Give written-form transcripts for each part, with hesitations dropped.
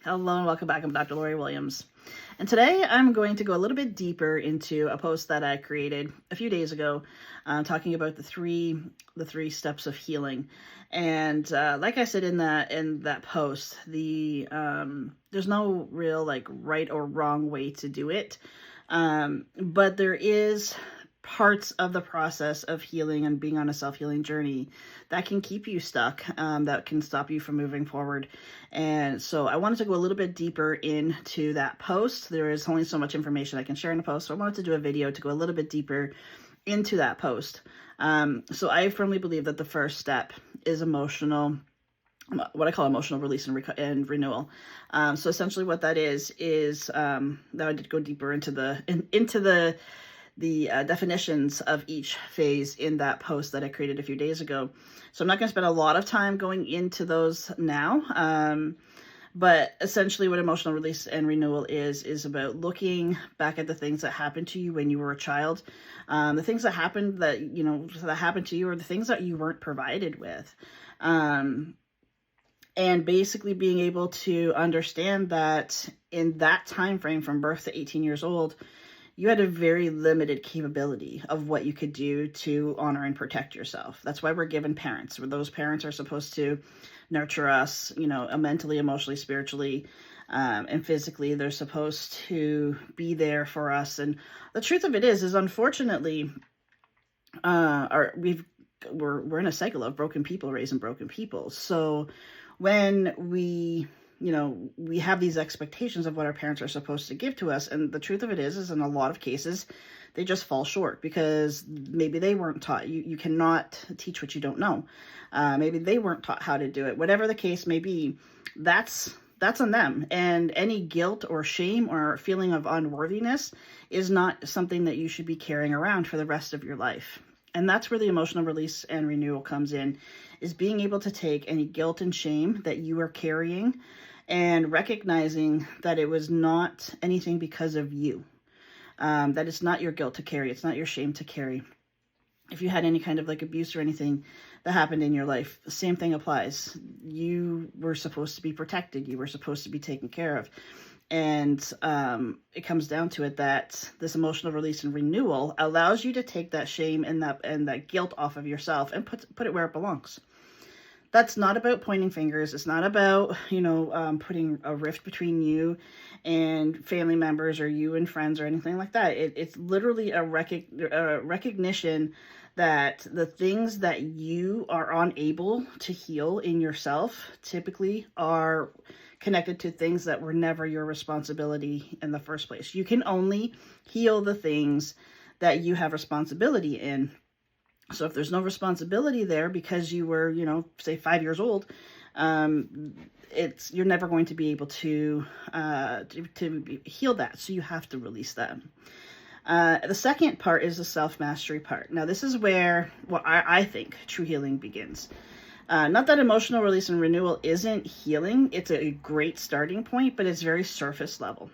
Hello and welcome back. I'm Dr. Lori Williams. And today I'm going to go a little bit deeper into a post that I created a few days ago, talking about the three steps of healing. And like I said in that post, there's no real like right or wrong way to do it, but there is parts of the process of healing and being on a self-healing journey that can keep you stuck, that can stop you from moving forward. And so I wanted to go a little bit deeper into that post. There is only so much information I can share in a post, so I wanted to do a video to go a little bit deeper into that post. So I firmly believe that the first step is what I call emotional release and renewal. So essentially what that is that I did go deeper into the definitions of each phase in that post that I created a few days ago. So I'm not going to spend a lot of time going into those now. But essentially what emotional release and renewal is about looking back at the things that happened to you when you were a child. The things that happened that happened to you, or the things that you weren't provided with. And basically being able to understand that in that time frame from birth to 18 years old, you had a very limited capability of what you could do to honor and protect yourself. That's why we're given parents. Those parents are supposed to nurture us, mentally, emotionally, spiritually, and physically. They're supposed to be there for us. And the truth of it is unfortunately, we're in a cycle of broken people raising broken people. So when we have these expectations of what our parents are supposed to give to us. And the truth of it is in a lot of cases, they just fall short because maybe they weren't taught. You cannot teach what you don't know. Maybe they weren't taught how to do it. Whatever the case may be, that's on them. And any guilt or shame or feeling of unworthiness is not something that you should be carrying around for the rest of your life. And that's where the emotional release and renewal comes in, is being able to take any guilt and shame that you are carrying and recognizing that it was not anything because of you, that it's not your guilt to carry. It's not your shame to carry. If you had any kind of like abuse or anything that happened in your life, the same thing applies. You were supposed to be protected. You were supposed to be taken care of. And it comes down to it that this emotional release and renewal allows you to take that shame and that guilt off of yourself and put it where it belongs. That's not about pointing fingers. It's not about, putting a rift between you and family members or you and friends or anything like that. It's literally a recognition that the things that you are unable to heal in yourself typically are connected to things that were never your responsibility in the first place. You can only heal the things that you have responsibility in. So if there's no responsibility there because you were, say 5 years old, you're never going to be able to heal that. So you have to release that. The second part is the self-mastery part. Now, this is where I think true healing begins. Not that emotional release and renewal isn't healing. It's a great starting point, but it's very surface level.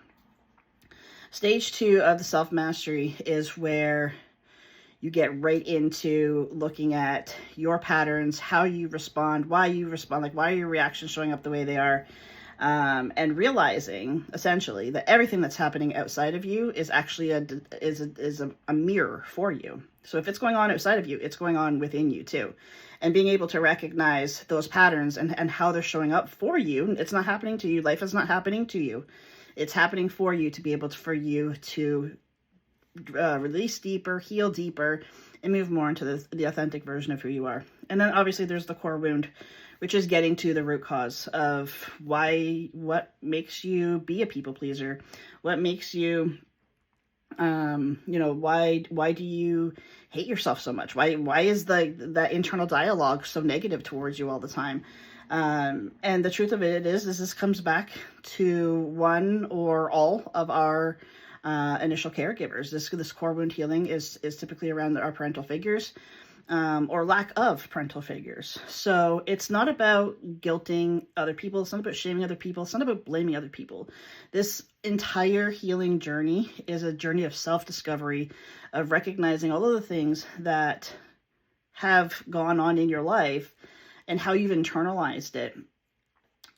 Stage 2 of the self-mastery is where you get right into looking at your patterns, how you respond, why you respond, like why are your reactions showing up the way they are, and realizing essentially that everything that's happening outside of you is actually a mirror for you. So if it's going on outside of you, it's going on within you too. And being able to recognize those patterns and how they're showing up for you. It's not happening to you. Life is not happening to you. It's happening for you to be able for you to release deeper, heal deeper, and move more into the authentic version of who you are. And then obviously there's the core wound, which is getting to the root cause of what makes you be a people pleaser, what makes you, why do you hate yourself so much? Why is that internal dialogue so negative towards you all the time? And the truth of it is this comes back to one or all of our initial caregivers. This core wound healing is typically around our parental figures, or lack of parental figures. So it's not about guilting other people. It's not about shaming other people. It's not about blaming other people. This entire healing journey is a journey of self-discovery, of recognizing all of the things that have gone on in your life and how you've internalized it.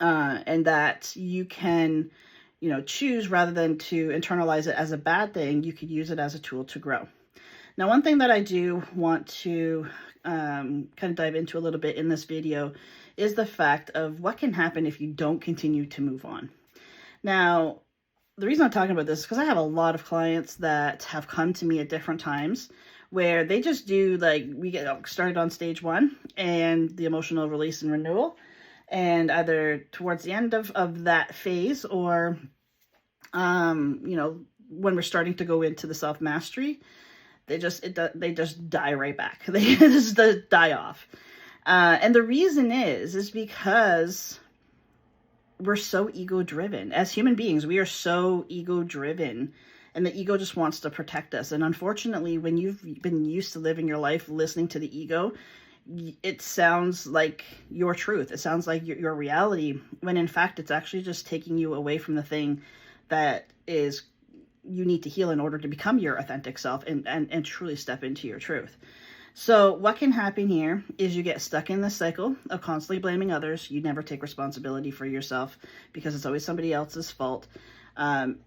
and that you can, choose rather than to internalize it as a bad thing. You could use it as a tool to grow. Now, one thing that I do want to kind of dive into a little bit in this video is the fact of what can happen if you don't continue to move on. Now, the reason I'm talking about this is because I have a lot of clients that have come to me at different times where they just do, like, we get started on stage 1 and the emotional release and renewal, and either towards the end of that phase or, when we're starting to go into the self-mastery, they just die right back. They just die off. And the reason is because we're so ego-driven. As human beings, we are so ego-driven, and the ego just wants to protect us. And unfortunately, when you've been used to living your life listening to the ego, it sounds like your truth. It sounds like your reality, when in fact, it's actually just taking you away from the thing that is you need to heal in order to become your authentic self and truly step into your truth. So what can happen here is you get stuck in this cycle of constantly blaming others. You never take responsibility for yourself because it's always somebody else's fault. And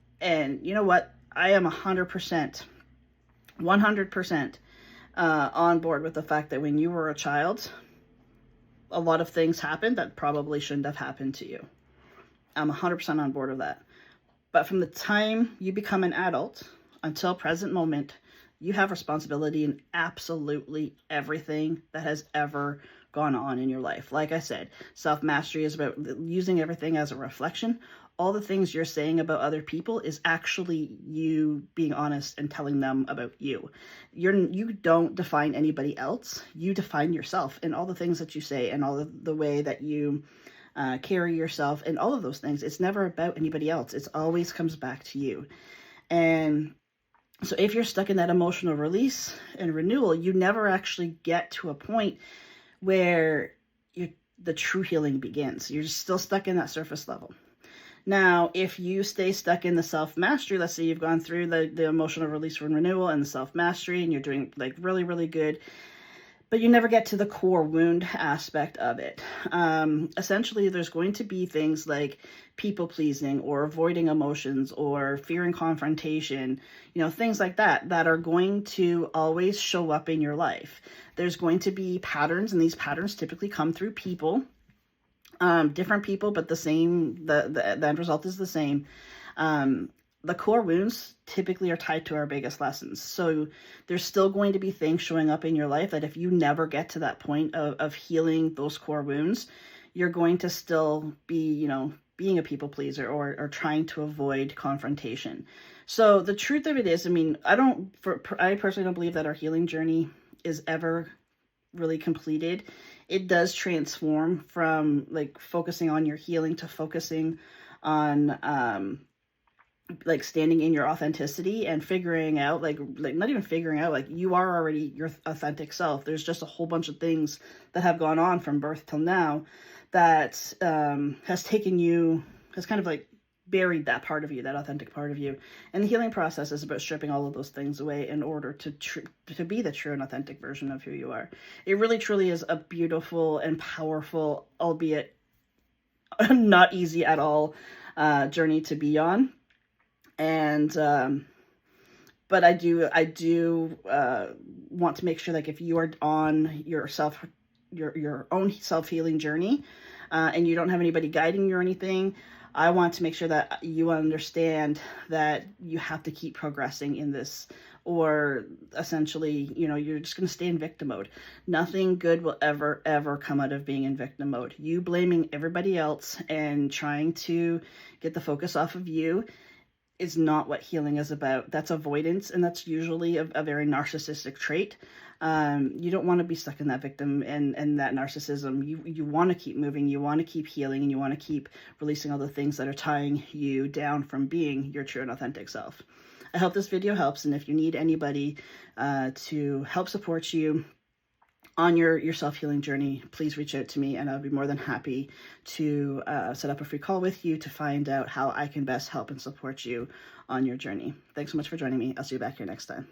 you know what? I am 100% on board with the fact that when you were a child, a lot of things happened that probably shouldn't have happened to you. I'm 100% on board with that. But from the time you become an adult until present moment, you have responsibility in absolutely everything that has ever gone on in your life. Like I said, self-mastery is about using everything as a reflection. All the things you're saying about other people is actually you being honest and telling them about you. You don't define anybody else. You define yourself and all the things that you say and all the way that you carry yourself and all of those things. It's never about anybody else. It always comes back to you. And so if you're stuck in that emotional release and renewal, you never actually get to a point where the true healing begins. You're still stuck in that surface level. Now, if you stay stuck in the self-mastery, let's say you've gone through the emotional release and renewal and the self-mastery and you're doing like really, really good, but you never get to the core wound aspect of it. Essentially, there's going to be things like people pleasing or avoiding emotions or fearing confrontation, things like that are going to always show up in your life. There's going to be patterns, and these patterns typically come through people, different people, but the same, the end result is the same. The core wounds typically are tied to our biggest lessons. So there's still going to be things showing up in your life that if you never get to that point of healing those core wounds, you're going to still be, being a people pleaser or trying to avoid confrontation. So the truth of it is, I personally don't believe that our healing journey is ever really completed. It does transform from like focusing on your healing to focusing on, like standing in your authenticity and figuring out like not even figuring out, like you are already your authentic self. There's just a whole bunch of things that have gone on from birth till now that has kind of like buried that part of you, that authentic part of you. And the healing process is about stripping all of those things away in order to be the true and authentic version of who you are. It really truly is a beautiful and powerful, albeit not easy at all, journey to be on. And but I do want to make sure, like, if you are on your own self-healing journey and you don't have anybody guiding you or anything, I want to make sure that you understand that you have to keep progressing in this, or essentially, you're just going to stay in victim mode. Nothing good will ever come out of being in victim mode. You blaming everybody else and trying to get the focus off of you is not what healing is about. That's avoidance, and that's usually a very narcissistic trait. You don't want to be stuck in that victim and that narcissism. You want to keep moving, you want to keep healing, and you want to keep releasing all the things that are tying you down from being your true and authentic self. I hope this video helps, and if you need anybody to help support you on your self-healing journey, please reach out to me, and I'll be more than happy to set up a free call with you to find out how I can best help and support you on your journey. Thanks so much for joining me. I'll see you back here next time.